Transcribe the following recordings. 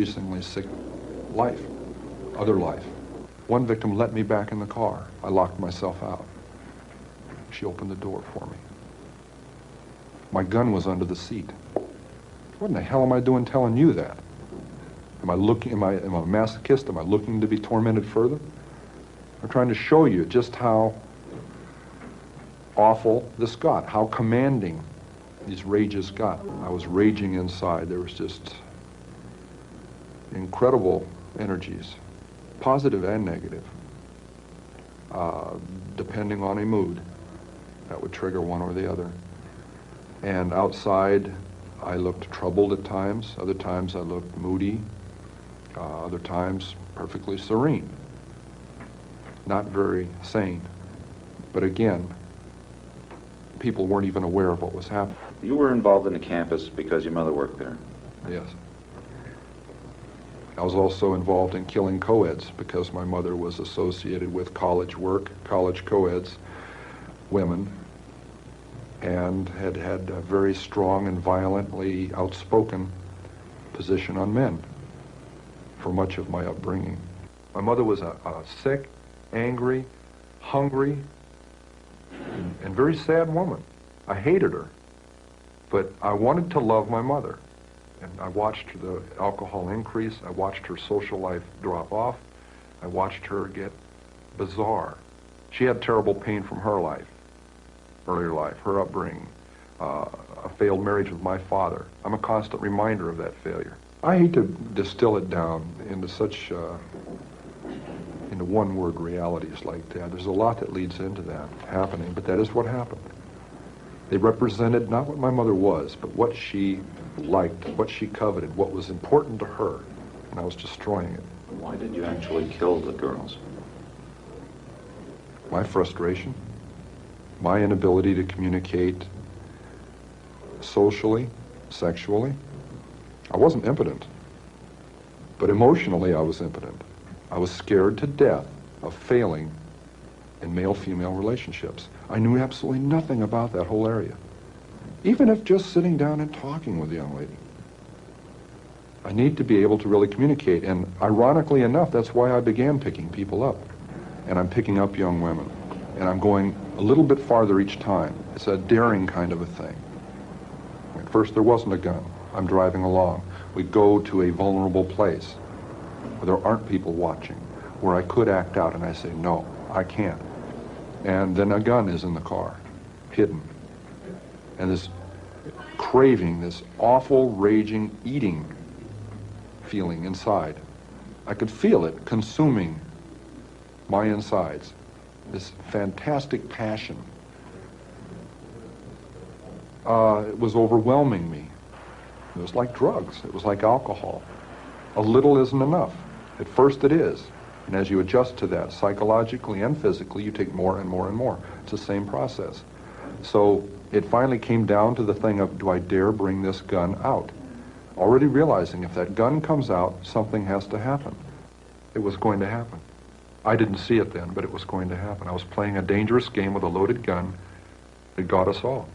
increasingly sick life, other life. One victim let me back in the car. I locked myself out. She opened the door for me. My gun was under the seat. What in the hell am I doing telling you that? Am I a masochist? Am I looking to be tormented further? I'm trying to show you just how awful this got, how commanding these rages got. I was raging inside. There was just incredible energies, positive and negative, depending on a mood that would trigger one or the other. And outside, I looked troubled at times. Other times I looked moody. Other times perfectly serene. Not very sane. But again, people weren't even aware of what was happening. You were involved in the campus because your mother worked there? Yes. I was also involved in killing co-eds because my mother was associated with college work, college co-eds, women, and had had a very strong and violently outspoken position on men for much of my upbringing. My mother was a sick, angry, hungry, and very sad woman. I hated her, but I wanted to love my mother. And I watched the alcohol increase. I watched her social life drop off. I watched her get bizarre. She had terrible pain from her life, earlier life, her upbringing, a failed marriage with my father. I'm a constant reminder of that failure. I hate to distill it down into such, into one-word realities like that. There's a lot that leads into that happening, but that is what happened. They represented not what my mother was, but what she liked, what she coveted, what was important to her, and I was destroying it. Why did you actually kill the girls? My frustration, my inability to communicate socially, sexually. I wasn't impotent, but emotionally I was impotent. I was scared to death of failing in male-female relationships. I knew absolutely nothing about that whole area, even if just sitting down and talking with a young lady. I need to be able to really communicate, and ironically enough, that's why I began picking people up. And I'm picking up young women, and I'm going a little bit farther each time. It's a daring kind of a thing. At first there wasn't a gun. I'm driving along. We go to a vulnerable place where there aren't people watching, where I could act out, and I say, no, I can't. And then a gun is in the car, hidden. And this craving, this awful, raging, eating feeling inside. I could feel it consuming my insides, this fantastic passion. It was overwhelming me. It was like drugs. It was like alcohol. A little isn't enough. At first it is. And as you adjust to that psychologically and physically, you take more and more and more. It's the same process. So it finally came down to the thing of, do I dare bring this gun out? Already realizing if that gun comes out, something has to happen. It was going to happen. I didn't see it then, but it was going to happen. I was playing a dangerous game with a loaded gun that got us all.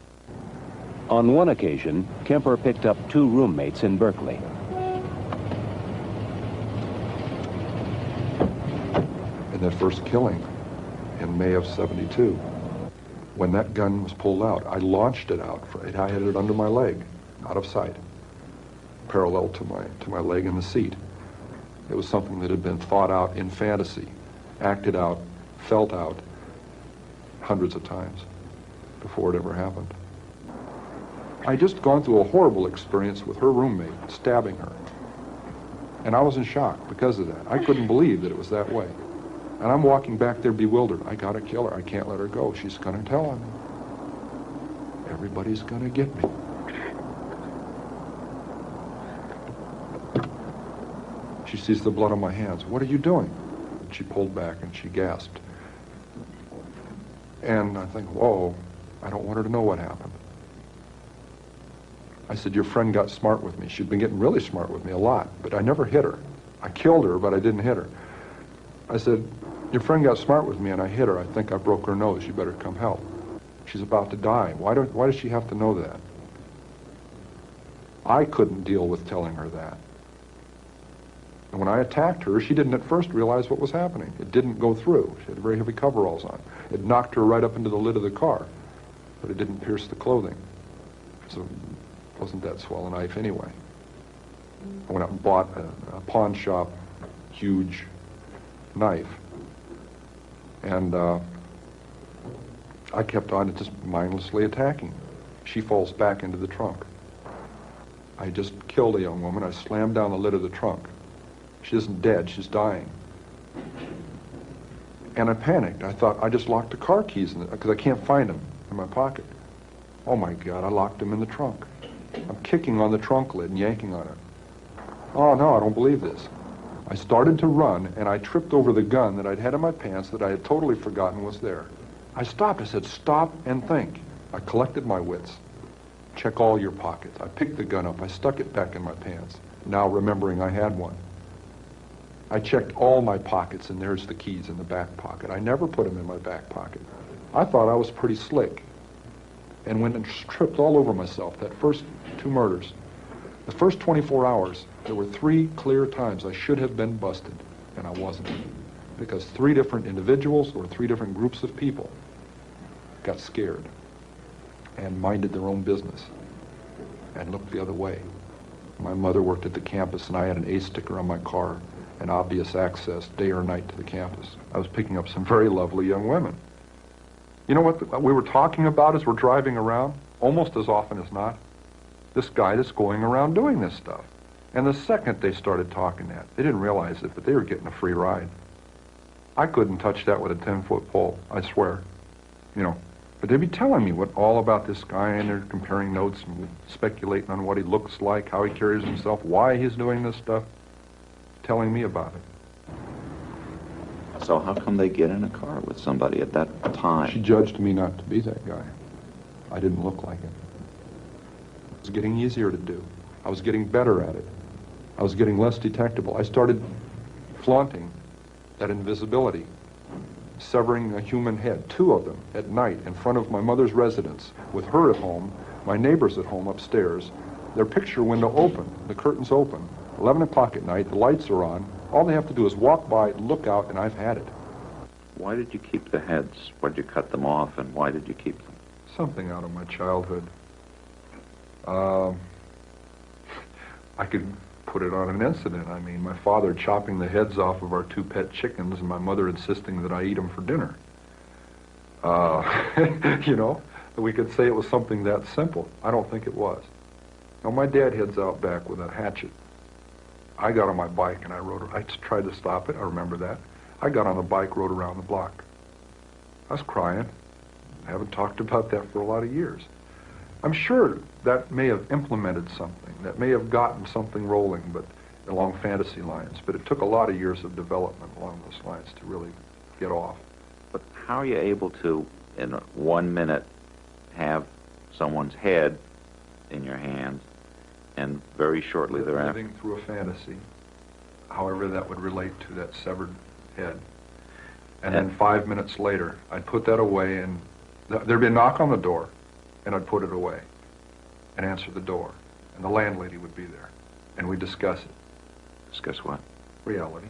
On one occasion, Kemper picked up 2 roommates in Berkeley. In that first killing in May of '72, when that gun was pulled out, I launched it out. I had it under my leg, out of sight, parallel to my leg in the seat. It was something that had been thought out in fantasy, acted out, felt out hundreds of times before it ever happened. I'd just gone through a horrible experience with her roommate, stabbing her. And I was in shock because of that. I couldn't believe that it was that way. And I'm walking back there bewildered. I gotta kill her. I can't let her go. She's gonna tell on me. Everybody's gonna get me. She sees the blood on my hands. What are you doing? And she pulled back and she gasped. And I think, whoa, I don't want her to know what happened. I said, your friend got smart with me. She'd been getting really smart with me a lot, but I never hit her. I killed her, but I didn't hit her. I said, your friend got smart with me and I hit her. I think I broke her nose. You better come help. She's about to die. Why does she have to know that? I couldn't deal with telling her that. And when I attacked her, she didn't at first realize what was happening. It didn't go through. She had very heavy coveralls on. It knocked her right up into the lid of the car, but it didn't pierce the clothing. So it wasn't that swell a knife anyway. I went out and bought a pawn shop huge knife. And I kept on just mindlessly attacking. She falls back into the trunk. I just killed a young woman. I slammed down the lid of the trunk. She isn't dead, she's dying. And I panicked. I thought, I just locked the car keys in it, because I can't find them in my pocket. Oh my God, I locked them in the trunk. I'm kicking on the trunk lid and yanking on it. Oh no, I don't believe this. I started to run, and I tripped over the gun that I'd had in my pants that I had totally forgotten was there. I stopped. I said, stop and think. I collected my wits. Check all your pockets. I picked the gun up. I stuck it back in my pants, now remembering I had one. I checked all my pockets, and there's the keys in the back pocket. I never put them in my back pocket. I thought I was pretty slick, and went and tripped all over myself. That first 2 murders, the first 24 hours, there were 3 clear times I should have been busted, and I wasn't, because 3 different individuals or 3 different groups of people got scared and minded their own business and looked the other way. My mother worked at the campus, and I had an A sticker on my car, and obvious access day or night to the campus. I was picking up some very lovely young women. You know what we were talking about as we're driving around, almost as often as not? This guy that's going around doing this stuff. And the second they started talking that, they didn't realize it, but they were getting a free ride. I couldn't touch that with a 10-foot pole, I swear. You know, but they'd be telling me what all about this guy, and they're comparing notes and speculating on what he looks like, how he carries himself, why he's doing this stuff, telling me about it. So how come they get in a car with somebody at that time? She judged me not to be that guy. I didn't look like it. It was getting easier to do. I was getting better at it. I was getting less detectable. I started flaunting that invisibility, severing a human head, 2 of them, at night in front of my mother's residence, with her at home, my neighbors at home upstairs, their picture window open, the curtains open, 11 o'clock at night, the lights are on. All they have to do is walk by, look out, and I've had it. Why did you keep the heads? Why did you cut them off, and why did you keep them? Something out of my childhood. I could put it on an incident. I mean, my father chopping the heads off of our 2 pet chickens, and my mother insisting that I eat them for dinner. You know, we could say it was something that simple. I don't think it was. Now, my dad heads out back with a hatchet. I got on my bike and I tried to stop it, I remember that. I got on the bike, rode around the block. I was crying. I haven't talked about that for a lot of years. I'm sure that may have implemented something, that may have gotten something rolling, but along fantasy lines, but it took a lot of years of development along those lines to really get off. But how are you able to, in 1 minute, have someone's head in your hands, and very shortly thereafter? Living through a fantasy, however that would relate to that severed head. And then 5 minutes later, I'd put that away, and there'd be a knock on the door, and I'd put it away and answer the door. And the landlady would be there, and we'd discuss it. Discuss what? Reality.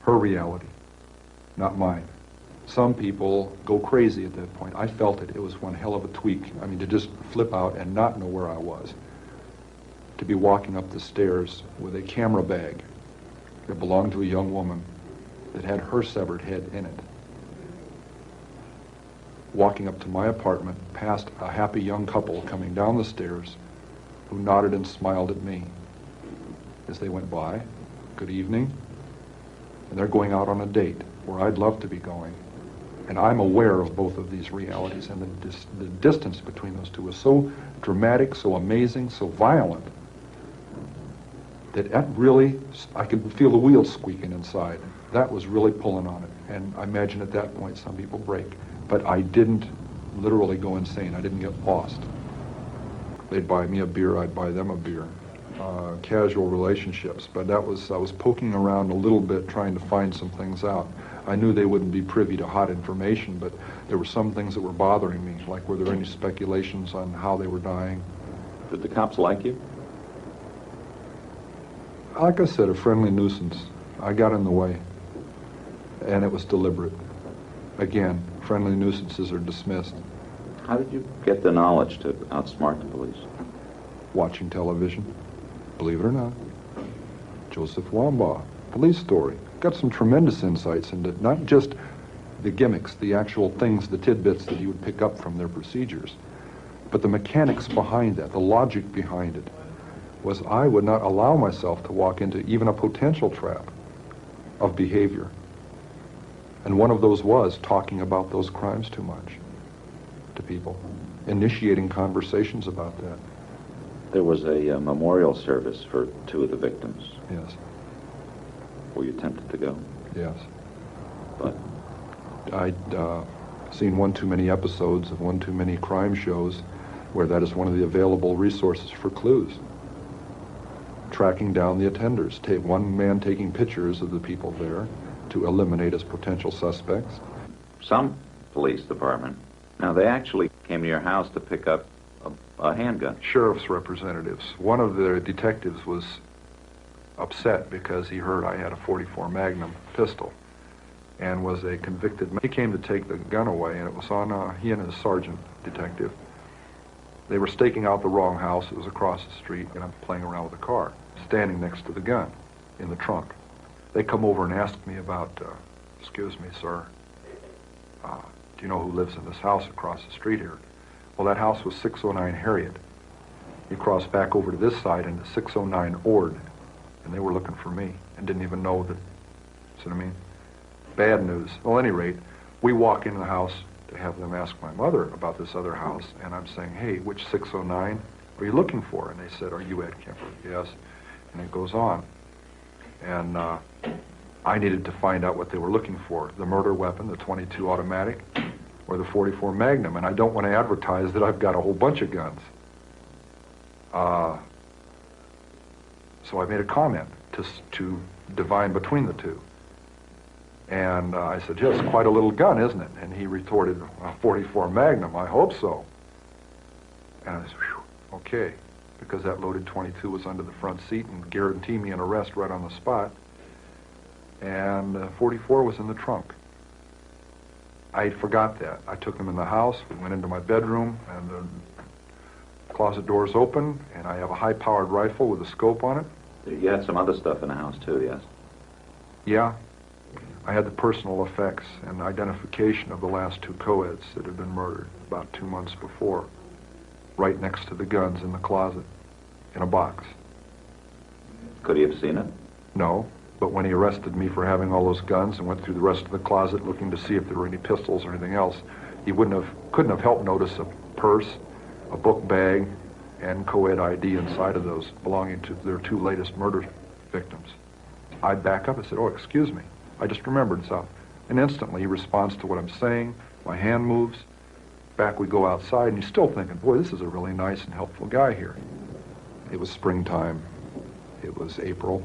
Her reality, not mine. Some people go crazy at that point. I felt it. It was one hell of a tweak. I mean, to just flip out and not know where I was. To be walking up the stairs with a camera bag that belonged to a young woman that had her severed head in it. Walking up to my apartment past a happy young couple coming down the stairs who nodded and smiled at me as they went by. Good evening. And they're going out on a date where I'd love to be going. And I'm aware of both of these realities, and the distance between those two was so dramatic, so amazing, so violent, that really, I could feel the wheels squeaking inside. That was really pulling on it. And I imagine at that point some people break. But I didn't literally go insane. I didn't get lost. They'd buy me a beer, I'd buy them a beer. Casual relationships, but I was poking around a little bit trying to find some things out. I knew they wouldn't be privy to hot information, but there were some things that were bothering me, like were there any speculations on how they were dying? Did the cops like you? Like I said, a friendly nuisance. I got in the way, and it was deliberate. Again, friendly nuisances are dismissed. How did you get the knowledge to outsmart the police? Watching television, believe it or not. Joseph Wambaugh, police story. Got some tremendous insights into not just the gimmicks, the actual things, the tidbits that you would pick up from their procedures, but the mechanics behind that, the logic behind it, was I would not allow myself to walk into even a potential trap of behavior. And one of those was talking about those crimes too much to people, initiating conversations about that. There was a memorial service for 2 of the victims. Yes, Were you tempted to go? yes. But I'd seen one too many episodes of one too many crime shows where that is one of the available resources for clues. Tracking down the attenders. One man taking pictures of the people there to eliminate as potential suspects. some police department, now they actually came to your house to pick up a handgun. Sheriff's representatives. One of the detectives was upset because he heard I had a .44 Magnum pistol and was a convicted man. He came to take the gun away, and it was on he and his sergeant detective. They were staking out the wrong house. It was across the street, and I'm playing around with the car, standing next to the gun in the trunk. They come over and ask me about, excuse me, sir, do you know who lives in this house across the street here? Well, that house was 609 Harriet. You cross back over to this side into 609 Ord, and they were looking for me and didn't even know that, see what I mean? Bad news. Well, at any rate, we walk into the house to have them ask my mother about this other house, and I'm saying, hey, which 609 are you looking for? And they said, are you Ed Kemper? Yes. And it goes on. And I needed to find out what they were looking for, the murder weapon, the .22 automatic, or the .44 Magnum, and I don't want to advertise that I've got a whole bunch of guns. So I made a comment to divine between the two. And I said, yes, quite a little gun, isn't it? And he retorted, a .44 Magnum, I hope so. And I said, whew, okay, because that loaded .22 was under the front seat and guaranteed me an arrest right on the spot. And .44 was in the trunk. I forgot that. I took them in the house, we went into my bedroom, and the closet door's open, and I have a high-powered rifle with a scope on it. You had some other stuff in the house, too, yes? Yeah. I had the personal effects and identification of the last 2 co-eds that had been murdered about 2 months before, right next to the guns in the closet, in a box. Could he have seen it? No, but when he arrested me for having all those guns and went through the rest of the closet looking to see if there were any pistols or anything else, he couldn't have helped notice a purse, a book bag, and co-ed ID inside of those belonging to their 2 latest murder victims. I back up and said, oh, excuse me. I just remembered something. And instantly he responds to what I'm saying. My hand moves. Back we go outside, and he's still thinking, boy, this is a really nice and helpful guy here. It was springtime. It was April.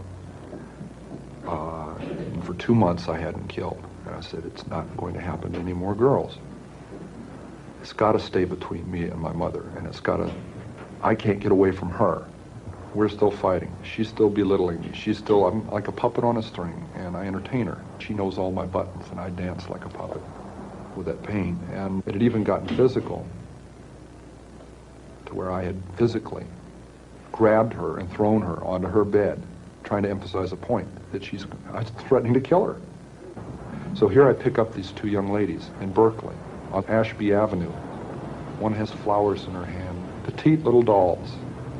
And for 2 months I hadn't killed. And I said, it's not going to happen to any more girls. It's got to stay between me and my mother, and it's got to, I can't get away from her. We're still fighting. She's still belittling me. I'm like a puppet on a string, and I entertain her. She knows all my buttons, and I dance like a puppet with that pain. And it had even gotten physical, to where I had physically grabbed her and thrown her onto her bed, trying to emphasize a point that I was threatening to kill her. So here I pick up these 2 young ladies in Berkeley on Ashby Avenue. One has flowers in her hand, petite little dolls.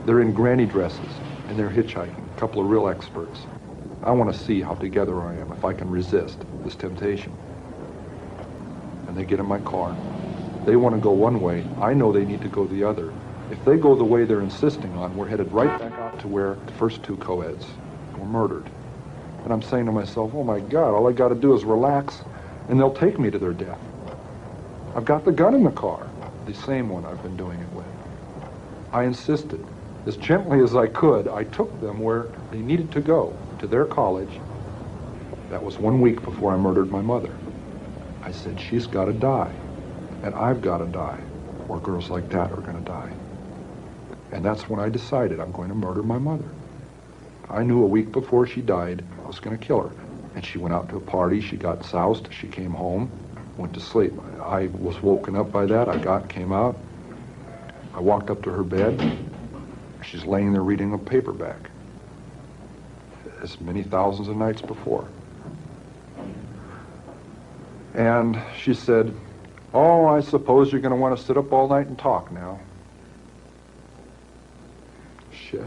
They're in granny dresses, and they're hitchhiking, a couple of real experts. I want to see how together I am, if I can resist this temptation. And they get in my car. They want to go one way. I know they need to go the other. If they go the way they're insisting on, we're headed right back out to where the first 2 co-eds were murdered. And I'm saying to myself, oh my God, all I got to do is relax, and they'll take me to their death. I've got the gun in the car, the same one I've been doing it with. I insisted. As gently as I could, I took them where they needed to go, to their college. That was 1 week before I murdered my mother. I said, she's got to die, and I've got to die, or girls like that are going to die. And that's when I decided I'm going to murder my mother. I knew a week before she died I was going to kill her. And she went out to a party, she got soused, she came home, went to sleep. I was woken up by that. Came out. I walked up to her bed. She's laying there reading a paperback, as many thousands of nights before. And she said, "Oh, I suppose you're going to want to sit up all night and talk now." Shit.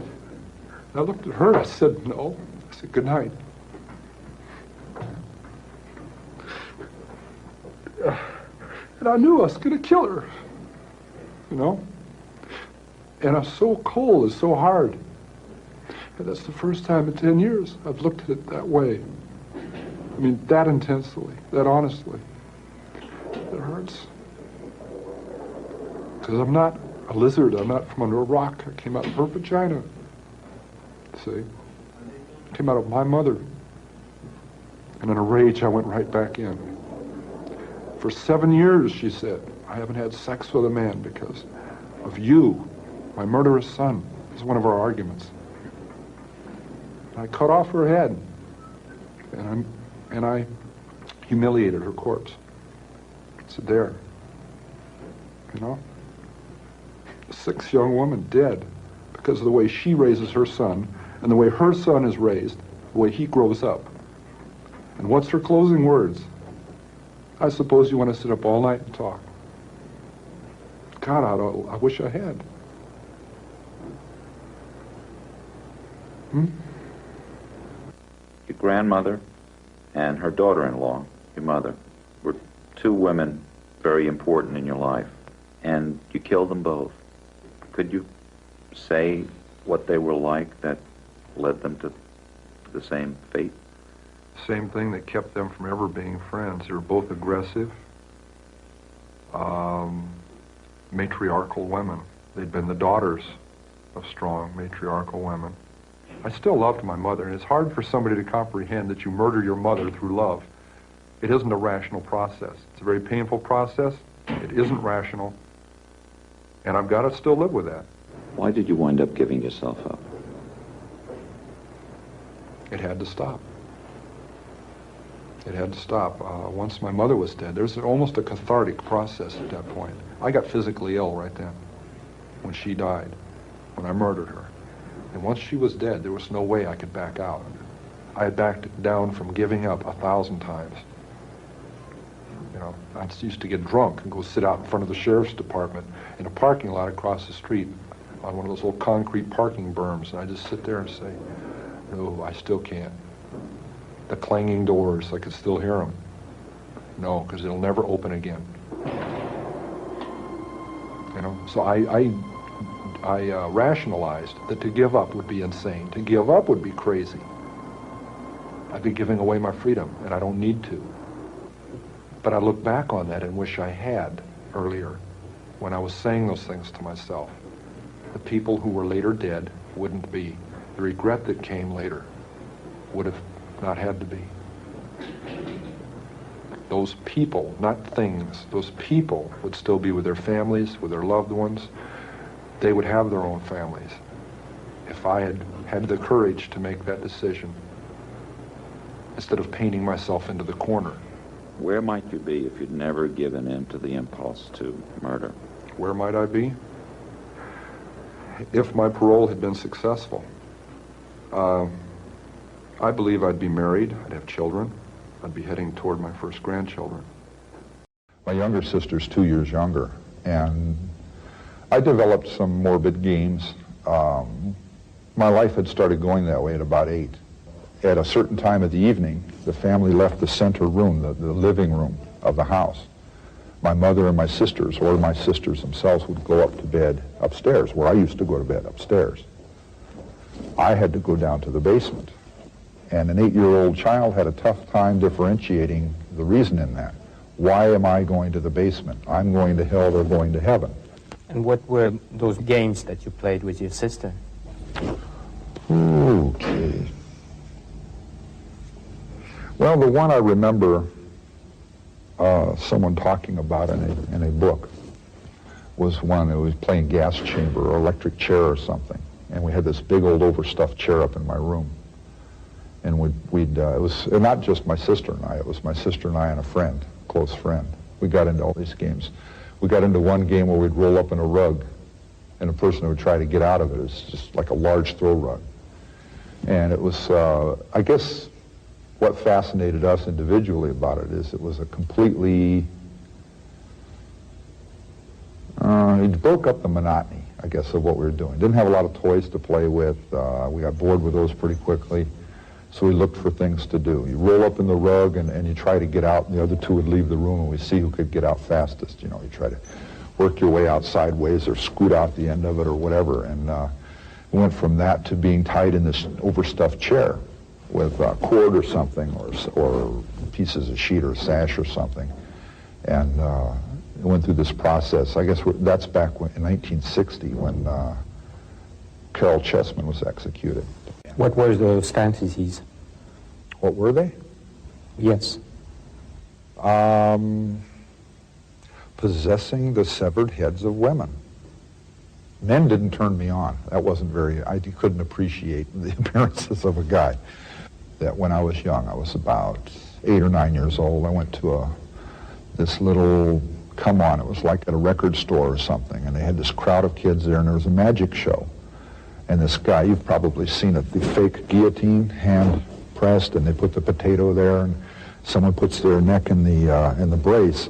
I looked at her, I said, "No." I said, "Good night." And I knew I was going to kill her, you know? And I was so cold, it's so hard. And that's the first time in 10 years I've looked at it that way. I mean, that intensely, that honestly. It hurts. Because I'm not a lizard, I'm not from under a rock. I came out of her vagina. See? I came out of my mother. And in a rage, I went right back in. For 7 years, she said, I haven't had sex with a man because of you, my murderous son. This is one of our arguments. I cut off her head, and I humiliated her corpse. I said, there, you know? A 6 young woman dead because of the way she raises her son and the way her son is raised, the way he grows up. And what's her closing words? I suppose you want to sit up all night and talk. God, I wish I had. Your grandmother and her daughter-in-law, your mother, were 2 women very important in your life, and you killed them both. Could you say what they were like that led them to the same fate? Same thing that kept them from ever being friends. They were both aggressive, matriarchal women. They'd been the daughters of strong matriarchal women. I still loved my mother, and it's hard for somebody to comprehend that you murder your mother through love. It isn't a rational process. It's a very painful process. It isn't rational, and I've got to still live with that. Why did you wind up giving yourself up? It had to stop. It had to stop. Once my mother was dead, there's almost a cathartic process at that point. I got physically ill right then, when she died, when I murdered her. And once she was dead, there was no way I could back out. I had backed down from giving up 1,000 times. You know, I used to get drunk and go sit out in front of the sheriff's department in a parking lot across the street on one of those little concrete parking berms, and I just sit there and say, no, I still can't. The clanging doors, I could still hear them. No, because it'll never open again. You know, so I rationalized that to give up would be insane. To give up would be crazy. I'd be giving away my freedom, and I don't need to. But I look back on that and wish I had earlier, when I was saying those things to myself. The people who were later dead wouldn't be. The regret that came later would have not had to be. Those people, not things, those people would still be with their families, with their loved ones. They would have their own families if I had had the courage to make that decision instead of painting myself into the corner. Where might you be if you'd never given in to the impulse to murder? Where might I be? If my parole had been successful, I believe I'd be married, I'd have children, I'd be heading toward my first grandchildren. My younger sister's 2 years younger, and I developed some morbid games. My life had started going that way at about 8. At a certain time of the evening, the family left the center room, the living room of the house. My mother and my sisters, or my sisters themselves, would go up to bed upstairs, where I used to go to bed, upstairs. I had to go down to the basement. And an 8-year-old child had a tough time differentiating the reason in that. Why am I going to the basement? I'm going to hell, they're going to heaven. And what were those games that you played with your sister? Okay. Well, the one I remember someone talking about in a book was one that was playing gas chamber or electric chair or something. and we had this big old overstuffed chair up in my room. And it was not just my sister and I, it was my sister and I and a friend, close friend. We got into all these games. We got into one game where we'd roll up in a rug, and the person who would try to get out of it was just like a large throw rug. And it was, I guess, what fascinated us individually about it is it was a completely, it broke up the monotony, I guess, of what we were doing. Didn't have a lot of toys to play with. We got bored with those pretty quickly. So we looked for things to do. You roll up in the rug and you try to get out, and the other two would leave the room, and we see who could get out fastest. You know, you try to work your way out sideways or scoot out the end of it or whatever. And we went from that to being tied in this overstuffed chair with a cord or something, or pieces of sheet or sash or something. And it went through this process. I guess that's back in 1960 when Carol Chessman was executed. What were those fantasies? What were they? Yes. Possessing the severed heads of women. Men didn't turn me on. That wasn't I couldn't appreciate the appearances of a guy. That when I was young, I was about 8 or 9 years old, I went to this little come-on. It was like at a record store or something, and they had this crowd of kids there, and there was a magic show. And this guy, you've probably seen it, the fake guillotine, hand pressed, and they put the potato there, and someone puts their neck in the brace,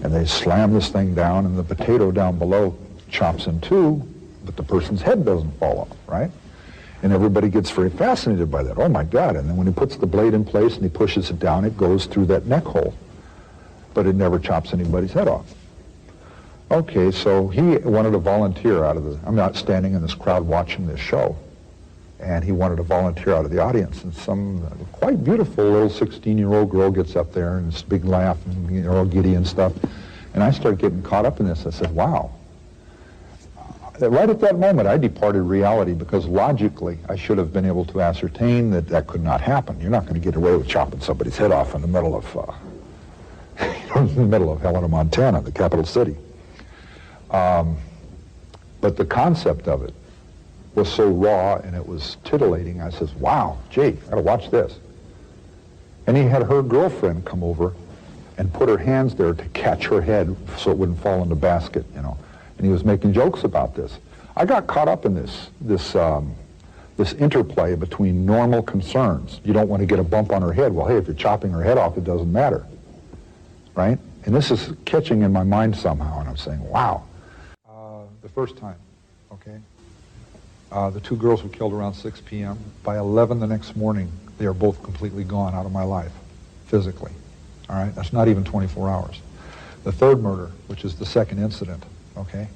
and they slam this thing down, and the potato down below chops in two, but the person's head doesn't fall off, right? And everybody gets very fascinated by that. Oh my God. And then when he puts the blade in place and he pushes it down, it goes through that neck hole. But it never chops anybody's head off. Okay, so he wanted to volunteer I'm not standing in this crowd watching this show. And he wanted to volunteer out of the audience. And some quite beautiful little 16-year-old girl gets up there and this big laugh and you're all giddy and stuff. And I started getting caught up in this. I said, wow. Right at that moment, I departed reality because logically, I should have been able to ascertain that that could not happen. You're not going to get away with chopping somebody's head off in the middle of, in the middle of Helena, Montana, the capital city. But the concept of it was so raw and it was titillating. I says, wow, gee, I got to watch this. And he had her girlfriend come over and put her hands there to catch her head so it wouldn't fall in the basket, you know. And he was making jokes about this. I got caught up in this interplay between normal concerns. You don't want to get a bump on her head. Well, hey, if you're chopping her head off, it doesn't matter, right? And this is catching in my mind somehow, and I'm saying, wow. The first time, okay? The two girls were killed around 6 p.m. By 11 the next morning, they are both completely gone out of my life, physically, all right? That's not even 24 hours. The third murder, which is the second incident, okay?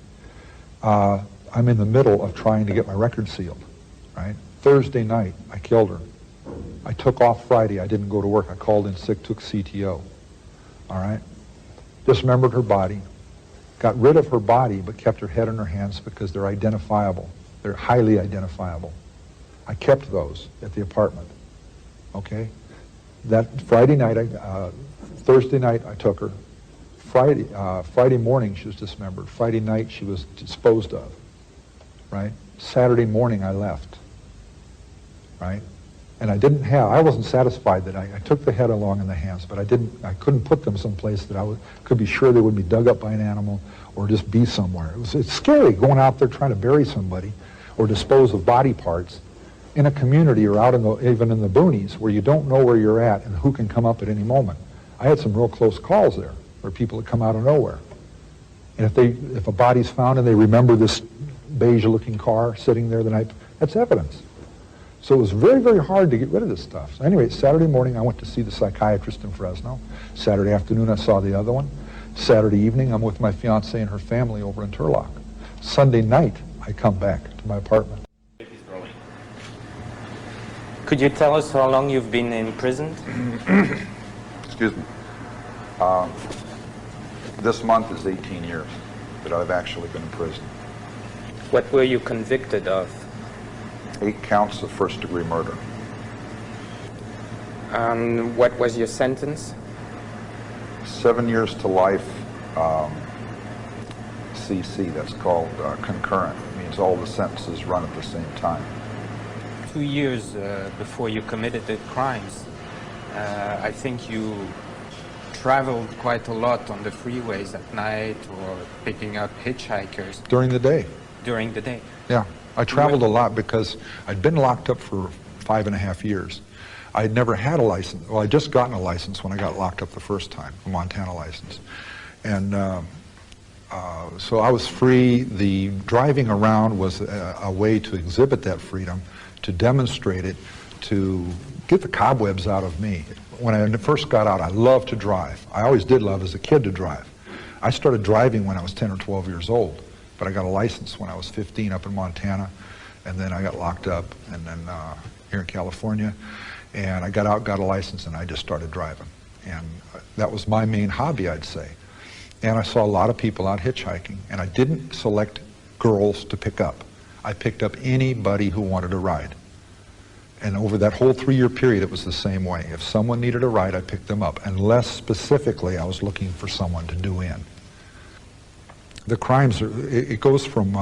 I'm in the middle of trying to get my record sealed, right? Thursday night, I killed her. I took off Friday. I didn't go to work. I called in sick, took CTO, all right? Dismembered her body, got rid of her body, but kept her head in her hands because they're identifiable. They're highly identifiable. I kept those at the apartment, okay? That Friday night, Thursday night, I took her. Friday morning, she was dismembered. Friday night, she was disposed of, right? Saturday morning, I left, right? And I wasn't satisfied that I took the head along in the hands, but I couldn't put them someplace that could be sure they would be dug up by an animal or just be somewhere. It's scary going out there trying to bury somebody or dispose of body parts in a community or out even in the boonies where you don't know where you're at and who can come up at any moment. I had some real close calls there where people had come out of nowhere. And if a body's found and they remember this beige-looking car sitting there the night, that's evidence. So it was very, very hard to get rid of this stuff. So anyway, Saturday morning I went to see the psychiatrist in Fresno. Saturday afternoon I saw the other one. Saturday evening I'm with my fiancée and her family over in Turlock. Sunday night I come back to my apartment. Could you tell us how long you've been in prison? Excuse me. This month is 18 years that I've actually been in prison. What were you convicted of? 8 counts of first-degree murder. What was your sentence? 7 years to life, CC, that's called concurrent. It means sometimes all the sentences run at the same time. 2 years before you committed the crimes, I think you traveled quite a lot on the freeways at night or picking up hitchhikers During the day. during the day. Yeah, I traveled a lot because I'd been locked up for 5.5 years. I'd never had a license. Well, I'd just gotten a license when I got locked up the first time, a Montana license. And so I was free. The driving around was a way to exhibit that freedom, to demonstrate it, to get the cobwebs out of me. When I first got out, I loved to drive. I always did love as a kid to drive. I started driving when I was 10 or 12 years old, but I got a license when I was 15 up in Montana, and then I got locked up, and then here in California, and I got out, got a license, and I just started driving. And that was my main hobby, I'd say. And I saw a lot of people out hitchhiking, and I didn't select girls to pick up. I picked up anybody who wanted a ride. And over that whole 3-year period, it was the same way. If someone needed a ride, I picked them up, unless specifically I was looking for someone to do in. The crimes, it goes from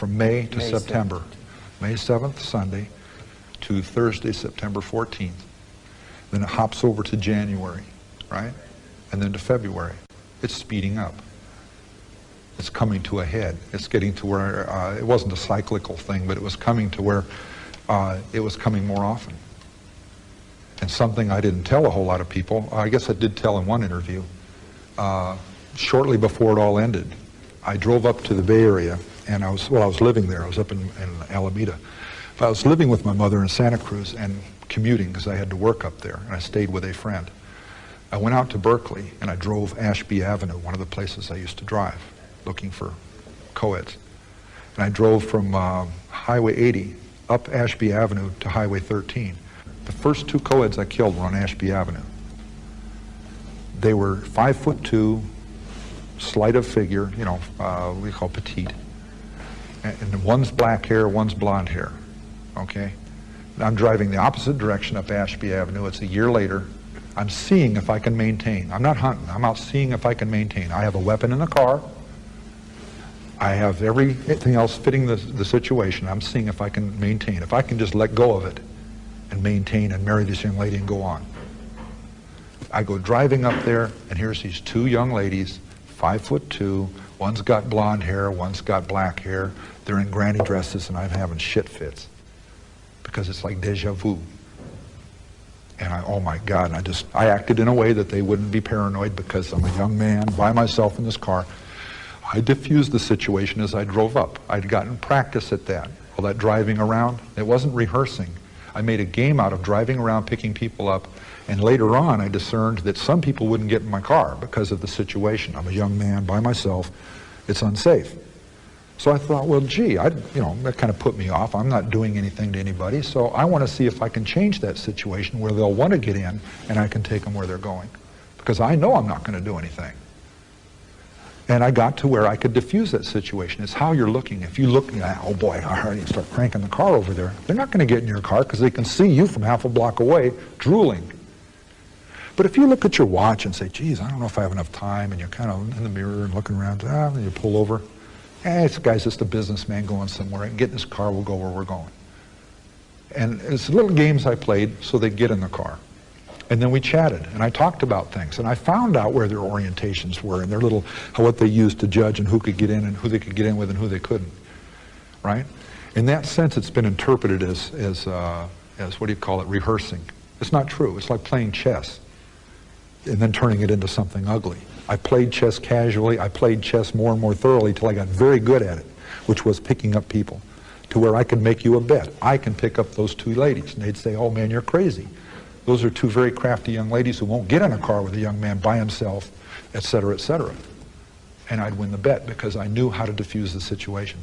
May to September. 7th. May 7th, Sunday, to Thursday, September 14th. Then it hops over to January, right? And then to February. It's speeding up. It's coming to a head. It's getting to where, it wasn't a cyclical thing, but it was coming to where it was coming more often. And something I didn't tell a whole lot of people, I guess I did tell in one interview, shortly before it all ended, I drove up to the Bay Area, and I was living there. I was up in Alameda. But I was living with my mother in Santa Cruz and commuting because I had to work up there, and I stayed with a friend. I went out to Berkeley, and I drove Ashby Avenue, one of the places I used to drive, looking for co-eds. And I drove from Highway 80 up Ashby Avenue to Highway 13. The first 2 co-eds I killed were on Ashby Avenue. They were 5'2", slight of figure, you know, we call petite. And one's black hair, one's blonde hair, okay? I'm driving the opposite direction up Ashby Avenue. It's a year later. I'm seeing if I can maintain. I'm not hunting. I'm out seeing if I can maintain. I have a weapon in the car. I have everything else fitting the situation. I'm seeing if I can maintain. If I can just let go of it and maintain and marry this young lady and go on. I go driving up there, and here's these 2 young ladies, 5'2". One's got blonde hair, one's got black hair. They're in granny dresses, and I'm having shit fits because it's like deja vu. And oh my God, and I acted in a way that they wouldn't be paranoid because I'm a young man by myself in this car. I diffused the situation as I drove up. I'd gotten practice at that. All that driving around, it wasn't rehearsing. I made a game out of driving around, picking people up, and later on I discerned that some people wouldn't get in my car because of the situation. I'm a young man by myself. It's unsafe. So I thought, well, gee, that kind of put me off. I'm not doing anything to anybody, so I want to see if I can change that situation where they'll want to get in and I can take them where they're going. Because I know I'm not going to do anything. And I got to where I could diffuse that situation. It's how you're looking. If you look, oh boy, all right, you start cranking the car over there. They're not going to get in your car because they can see you from half a block away drooling. But if you look at your watch and say, geez, I don't know if I have enough time, and you're kind of in the mirror and looking around, and you pull over, this guy's just a businessman going somewhere, and get in his car, we'll go where we're going. And it's little games I played so they'd get in the car. And then we chatted, and I talked about things, and I found out where their orientations were and their what they used to judge and who could get in and who they could get in with and who they couldn't, right? In that sense, it's been interpreted as what do you call it, rehearsing. It's not true. It's like playing chess and then turning it into something ugly. I played chess casually. I played chess more and more thoroughly till I got very good at it, which was picking up people, to where I could make you a bet. I can pick up those 2 ladies, and they'd say, oh man, you're crazy. Those are 2 very crafty young ladies who won't get in a car with a young man by himself, et cetera, et cetera. And I'd win the bet because I knew how to diffuse the situation.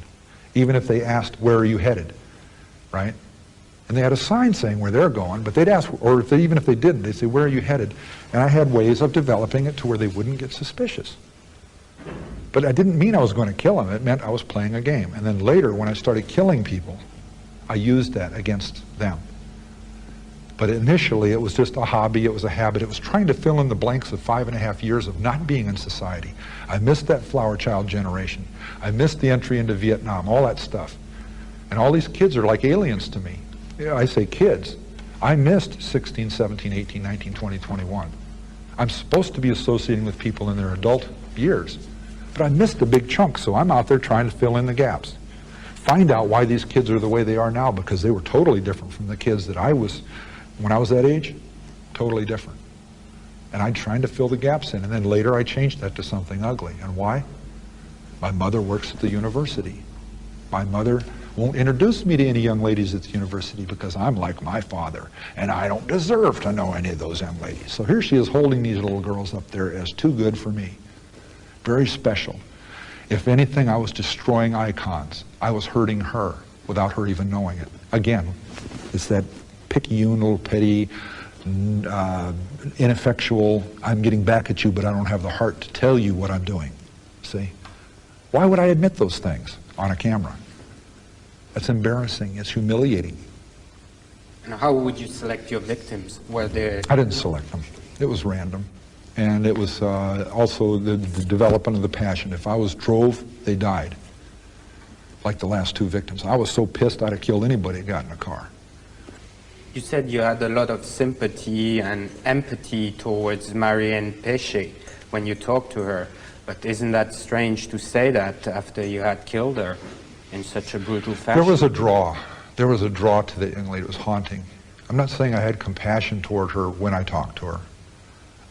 Even if they asked, where are you headed, right? And they had a sign saying where they're going, but they'd ask, or even if they didn't, they'd say, where are you headed? And I had ways of developing it to where they wouldn't get suspicious. But I didn't mean I was going to kill them. It meant I was playing a game. And then later, when I started killing people, I used that against them. But initially, it was just a hobby, it was a habit. It was trying to fill in the blanks of 5.5 years of not being in society. I missed that flower child generation. I missed the entry into Vietnam, all that stuff. And all these kids are like aliens to me. Yeah, I say kids. I missed 16, 17, 18, 19, 20, 21. I'm supposed to be associating with people in their adult years, but I missed a big chunk, so I'm out there trying to fill in the gaps. Find out why these kids are the way they are now, because they were totally different from the kids that I was when I was that age, totally different. And I'm trying to fill the gaps in, and then later I changed that to something ugly. And why? My mother works at the university. My mother won't introduce me to any young ladies at the university because I'm like my father, and I don't deserve to know any of those young ladies. So here she is holding these little girls up there as too good for me. Very special. If anything, I was destroying icons. I was hurting her without her even knowing it. Again, it's that picayune, little petty, ineffectual, I'm getting back at you, but I don't have the heart to tell you what I'm doing. See? Why would I admit those things on a camera? That's embarrassing. It's humiliating. And how would you select your victims? Were there... I didn't select them. It was random. And it was also the development of the passion. If I was drove, they died. Like the last two victims. I was so pissed I'd have killed anybody that got in a car. You said you had a lot of sympathy and empathy towards Marianne Péché when you talked to her, but isn't that strange to say that after you had killed her in such a brutal fashion? There was a draw. There was a draw to the young lady. It was haunting. I'm not saying I had compassion toward her when I talked to her.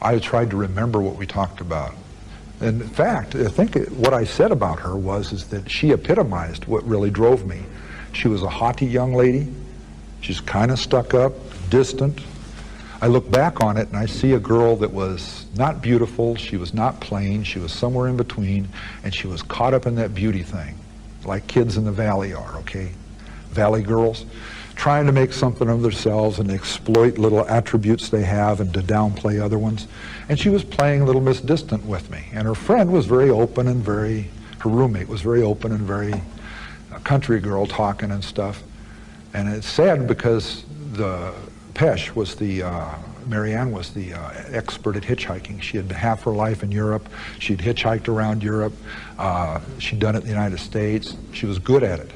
I tried to remember what we talked about. And in fact, I think what I said about her is that she epitomized what really drove me. She was a haughty young lady. She's kind of stuck up, distant. I look back on it and I see a girl that was not beautiful, she was not plain, she was somewhere in between, and she was caught up in that beauty thing, like kids in the valley are, okay? Valley girls, trying to make something of themselves and exploit little attributes they have and to downplay other ones. And she was playing little Miss Distant with me. And her friend was very open and her roommate was very open and very country girl talking and stuff. And it's sad because Marianne was the expert at hitchhiking. She had been half her life in Europe. She'd hitchhiked around Europe. She'd done it in the United States. She was good at it.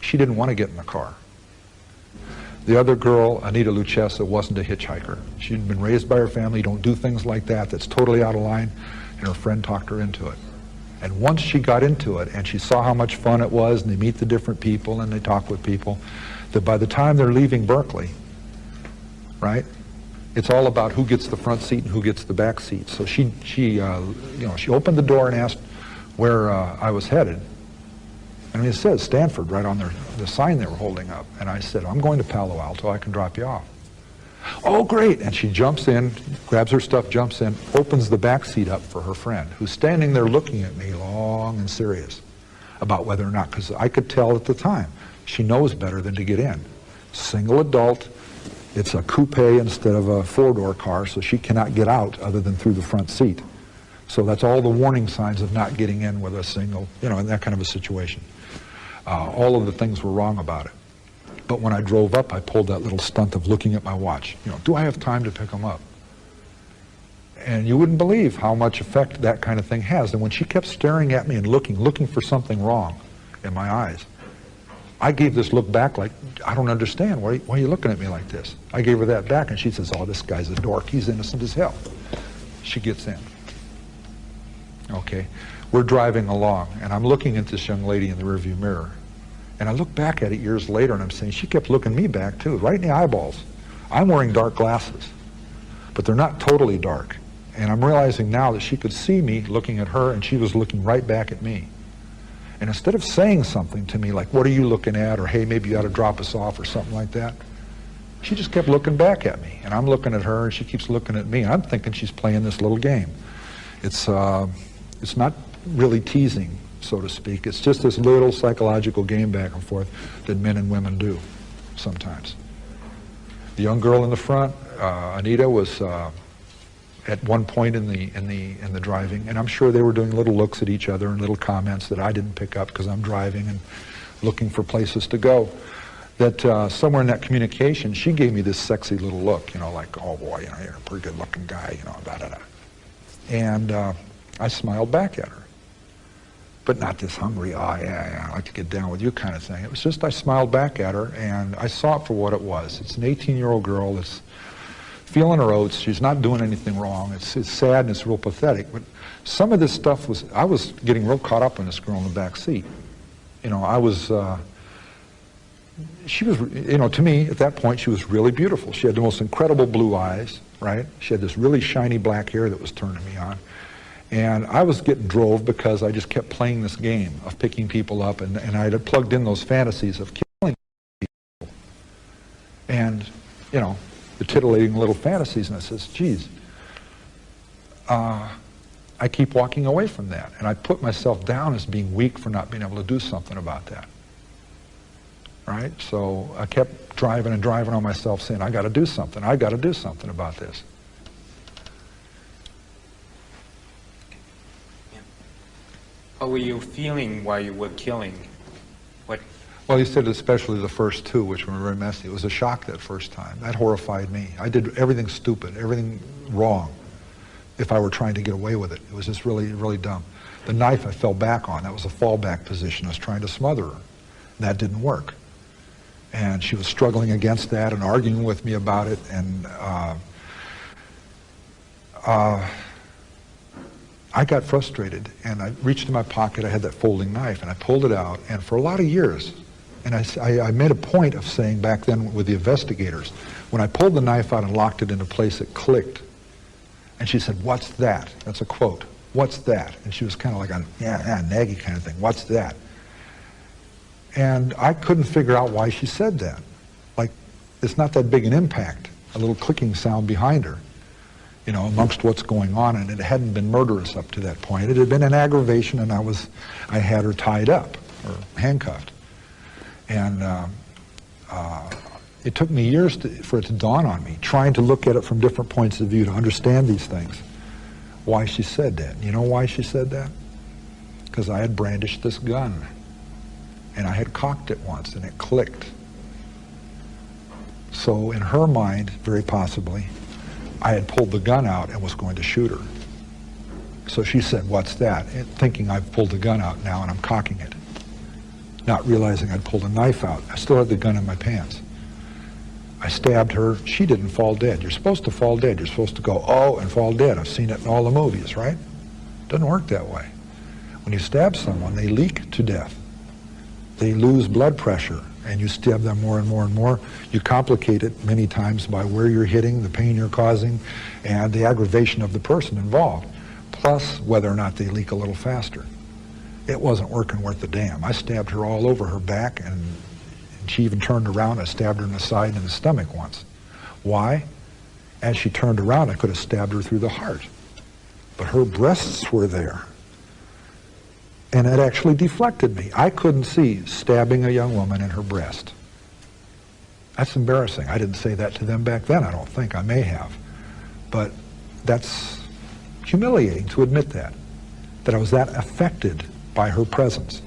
She didn't want to get in the car. The other girl, Anita Lucchesa, wasn't a hitchhiker. She'd been raised by her family, don't do things like that, that's totally out of line, and her friend talked her into it. And once she got into it and she saw how much fun it was, and they meet the different people and they talk with people, that by the time they're leaving Berkeley, right, it's all about who gets the front seat and who gets the back seat. So she opened the door and asked where I was headed. And it says Stanford right on the sign they were holding up. And I said, I'm going to Palo Alto, I can drop you off. Oh, great. And she jumps in, grabs her stuff, jumps in, opens the back seat up for her friend, who's standing there looking at me long and serious about whether or not, because I could tell at the time, she knows better than to get in. Single adult, it's a coupe instead of a four-door car, so she cannot get out other than through the front seat. So that's all the warning signs of not getting in with a single, in that kind of a situation. All of the things were wrong about it. But when I drove up, I pulled that little stunt of looking at my watch. Do I have time to pick them up? And you wouldn't believe how much effect that kind of thing has. And when she kept staring at me and looking for something wrong in my eyes, I gave this look back like, I don't understand. Why are you looking at me like this? I gave her that back, and she says, oh, this guy's a dork. He's innocent as hell. She gets in. Okay. We're driving along, and I'm looking at this young lady in the rearview mirror. And I look back at it years later, and I'm saying, she kept looking me back, too, right in the eyeballs. I'm wearing dark glasses, but they're not totally dark. And I'm realizing now that she could see me looking at her, and she was looking right back at me. And instead of saying something to me like, what are you looking at? Or, hey, maybe you ought to drop us off or something like that, she just kept looking back at me. And I'm looking at her, and she keeps looking at me. And I'm thinking she's playing this little game. It's not really teasing, so to speak. It's just this little psychological game back and forth that men and women do sometimes. The young girl in the front, Anita, was at one point in the driving, and I'm sure they were doing little looks at each other and little comments that I didn't pick up because I'm driving and looking for places to go. that somewhere in that communication, she gave me this sexy little look, you know, like, oh boy, you know, you're a pretty good looking guy, you know, da-da-da. And I smiled back at her. But not this hungry, oh yeah, I like to get down with you kind of thing. It was just I smiled back at her, and I saw it for what it was. It's an 18-year-old girl that's feeling her oats. She's not doing anything wrong. It's sad and it's real pathetic. But some of this stuff was, I was getting real caught up in this girl in the back seat. You know, I was, she was, you know, to me, at that point, she was really beautiful. She had the most incredible blue eyes, right? She had this really shiny black hair that was turning me on. And I was getting drove because I just kept playing this game of picking people up, and I had plugged in those fantasies of killing people. And, you know, the titillating little fantasies, and I says, geez, I keep walking away from that. And I put myself down as being weak for not being able to do something about that. Right? So I kept driving and driving on myself saying, I got to do something. I got to do something about this. How were you feeling while you were killing? What? Well, you said especially the first two, which were very messy. It was a shock that first time. That horrified me. I did everything stupid, everything wrong, if I were trying to get away with it. It was just really, really dumb. The knife I fell back on, that was a fallback position. I was trying to smother her. That didn't work. And she was struggling against that and arguing with me about it. And I got frustrated, and I reached in my pocket. I had that folding knife, and I pulled it out. And for a lot of years, and I made a point of saying back then with the investigators, when I pulled the knife out and locked it into place, it clicked. And she said, "What's that?" That's a quote. "What's that?" And she was kind of like a naggy kind of thing. "What's that?" And I couldn't figure out why she said that. Like, it's not that big an impact, a little clicking sound behind her, you know, amongst what's going on, and it hadn't been murderous up to that point. It had been an aggravation, and I had her tied up, or handcuffed. And it took me years for it to dawn on me, trying to look at it from different points of view to understand these things, why she said that. You know why she said that? Because I had brandished this gun. And I had cocked it once, and it clicked. So in her mind, very possibly, I had pulled the gun out and was going to shoot her. So she said, "What's that?" And thinking I've pulled the gun out now and I'm cocking it. Not realizing I'd pulled a knife out. I still had the gun in my pants. I stabbed her. She didn't fall dead. You're supposed to fall dead. You're supposed to go, oh, and fall dead. I've seen it in all the movies, right? Doesn't work that way. When you stab someone, they leak to death. They lose blood pressure, and you stab them more and more and more. You complicate it many times by where you're hitting, the pain you're causing, and the aggravation of the person involved, plus whether or not they leak a little faster. It wasn't working worth the damn. I stabbed her all over her back, and she even turned around. I stabbed her in the side and in the stomach once. Why? As she turned around, I could have stabbed her through the heart. But her breasts were there. And it actually deflected me. I couldn't see stabbing a young woman in her breast. That's embarrassing. I didn't say that to them back then, I don't think. I may have. But that's humiliating to admit that I was that affected by her presence.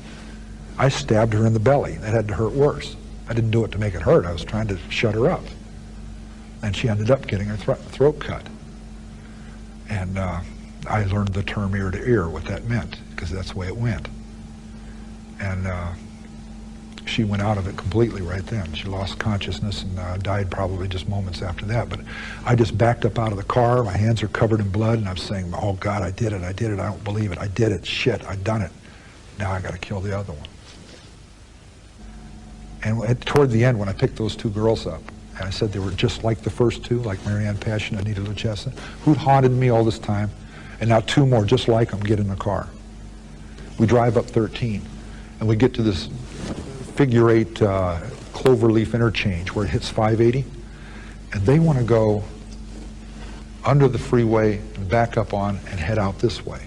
I stabbed her in the belly. That had to hurt worse. I didn't do it to make it hurt. I was trying to shut her up. And she ended up getting her throat cut. And I learned the term ear to ear, what that meant, because that's the way it went. And she went out of it completely right then. She lost consciousness and died probably just moments after that. But I just backed up out of the car. My hands are covered in blood, and I'm saying, oh God, I did it, I don't believe it, I did it, shit, I've done it. Now I gotta kill the other one. And toward the end, when I picked those two girls up, and I said they were just like the first two, like Marianne Passion and Anita Luchessa, who'd haunted me all this time, and now two more just like them get in the car. We drive up 13, and we get to this figure 8 cloverleaf interchange where it hits 580, and they want to go under the freeway and back up on and head out this way.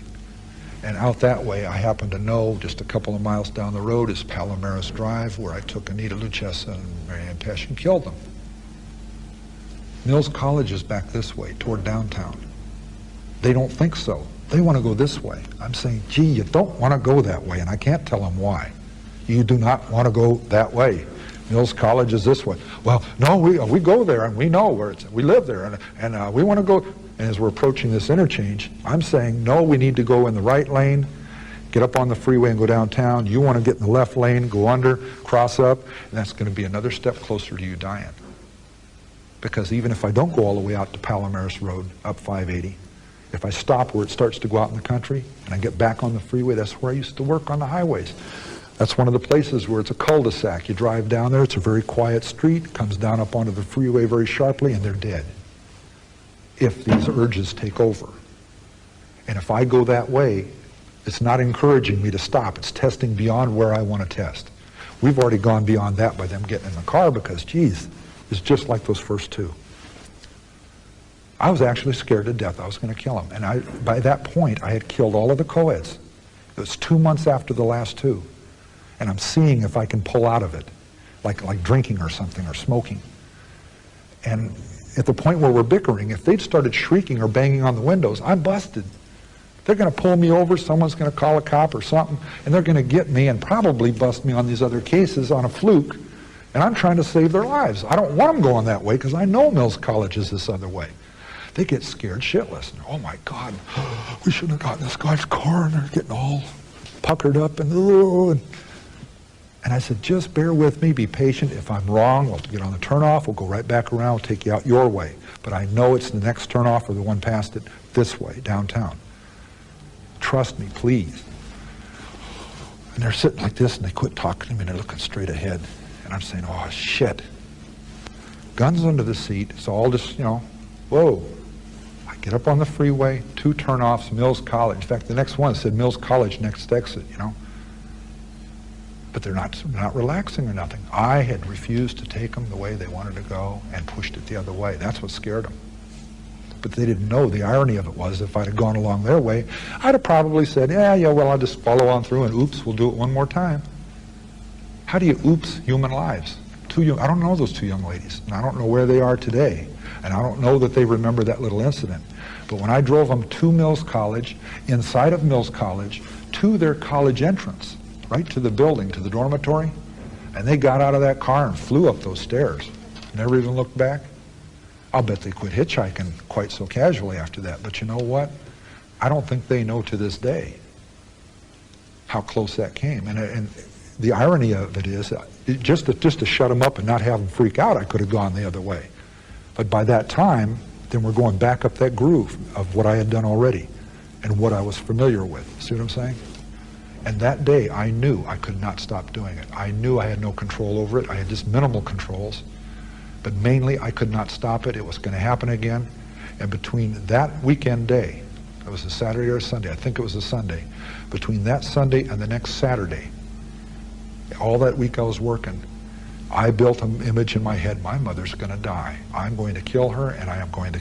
And out that way, I happen to know just a couple of miles down the road is Palomares Drive, where I took Anita Luchessa and Marianne Passion, killed them. Mills College is back this way, toward downtown. They don't think so. They want to go this way. I'm saying, gee, you don't want to go that way, and I can't tell them why. You do not want to go that way. Mills College is this way. Well, no, we go there and we know where it's, we live there and we want to go. And as we're approaching this interchange, I'm saying, no, we need to go in the right lane, get up on the freeway and go downtown. You want to get in the left lane, go under, cross up, and that's going to be another step closer to you dying. Because even if I don't go all the way out to Palomares Road, up 580, if I stop where it starts to go out in the country and I get back on the freeway, that's where I used to work on the highways. That's one of the places where it's a cul-de-sac. You drive down there, it's a very quiet street, comes down up onto the freeway very sharply, and they're dead if these urges take over. And if I go that way, it's not encouraging me to stop. It's testing beyond where I want to test. We've already gone beyond that by them getting in the car because, geez, it's just like those first two. I was actually scared to death I was going to kill them. And by that point, I had killed all of the co-eds. It was 2 months after the last two. And I'm seeing if I can pull out of it, like drinking or something, or smoking. And at the point where we're bickering, if they'd started shrieking or banging on the windows, I'm busted. They're going to pull me over, someone's going to call a cop or something, and they're going to get me and probably bust me on these other cases on a fluke, and I'm trying to save their lives. I don't want them going that way because I know Mills College is this other way. They get scared shitless. Oh my God, we shouldn't have gotten this guy's car, and they're getting all puckered up and I said, just bear with me, be patient. If I'm wrong, we'll get on the turnoff, we'll go right back around, we'll take you out your way. But I know it's the next turnoff or the one past it this way, downtown. Trust me, please. And they're sitting like this and they quit talking to me and they're looking straight ahead. And I'm saying, oh shit. Guns under the seat, it's all just, whoa. I get up on the freeway, 2 turnoffs, Mills College. In fact, the next one said Mills College, next exit, But they're not relaxing or nothing. I had refused to take them the way they wanted to go and pushed it the other way. That's what scared them. But they didn't know the irony of it was if I'd have gone along their way, I'd have probably said, yeah, well, I'll just follow on through and oops, we'll do it one more time. How do you oops human lives? I don't know those 2 young ladies, and I don't know where they are today, and I don't know that they remember that little incident. But when I drove them to Mills College, inside of Mills College, to their college entrance, right to the building, to the dormitory, and they got out of that car and flew up those stairs. Never even looked back. I'll bet they quit hitchhiking quite so casually after that. But you know what? I don't think they know to this day how close that came. And the irony of it is, just to shut them up and not have them freak out, I could have gone the other way. But by that time, then we're going back up that groove of what I had done already and what I was familiar with. See what I'm saying? And that day, I knew I could not stop doing it. I knew I had no control over it. I had just minimal controls. But mainly, I could not stop it. It was going to happen again. And between that weekend day, it was a Saturday or a Sunday, I think it was a Sunday, between that Sunday and the next Saturday, all that week I was working, I built an image in my head, my mother's going to die. I'm going to kill her, and I am going to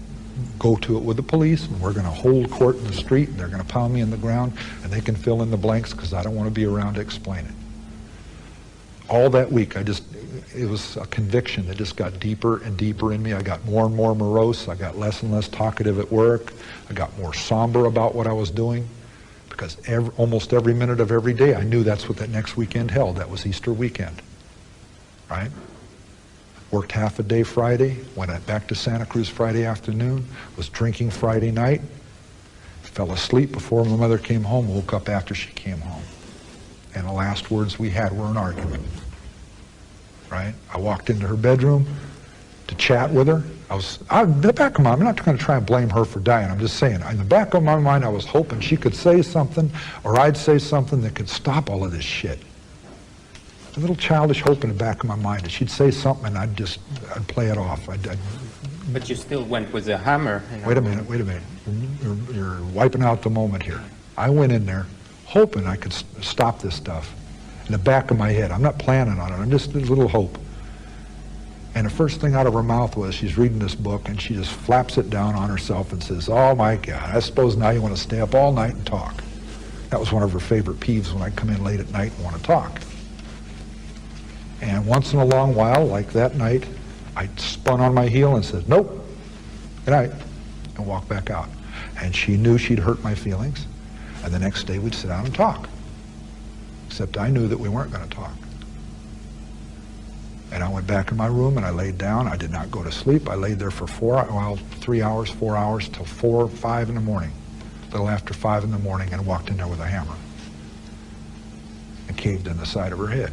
go to it with the police, and we're going to hold court in the street, and they're going to pound me in the ground, and they can fill in the blanks because I don't want to be around to explain it. All that week, it was a conviction that just got deeper and deeper in me. I got more and more morose. I got less and less talkative at work. I got more somber about what I was doing because almost every minute of every day, I knew that's what that next weekend held. That was Easter weekend, right? Worked half a day Friday, went back to Santa Cruz Friday afternoon, was drinking Friday night, fell asleep before my mother came home, woke up after she came home. And the last words we had were an argument, right? I walked into her bedroom to chat with her. In the back of my mind, I'm not going to try and blame her for dying. I'm just saying, in the back of my mind, I was hoping she could say something or I'd say something that could stop all of this shit. A little childish hope in the back of my mind that she'd say something and I'd play it off. But you still went with a hammer. Wait a minute. You're wiping out the moment here. I went in there hoping I could stop this stuff in the back of my head. I'm not planning on it. I'm just a little hope. And the first thing out of her mouth was she's reading this book and she just flaps it down on herself and says, oh my God, I suppose now you want to stay up all night and talk. That was one of her favorite peeves when I come in late at night and want to talk. And once in a long while, like that night, I spun on my heel and said, nope, good night, and walked back out. And she knew she'd hurt my feelings, and the next day we'd sit down and talk. Except I knew that we weren't going to talk. And I went back in my room and I laid down. I did not go to sleep. I laid there for 3 hours, 4 hours, till 4 or 5 in the morning, a little after 5 in the morning, and walked in there with a hammer and caved in the side of her head.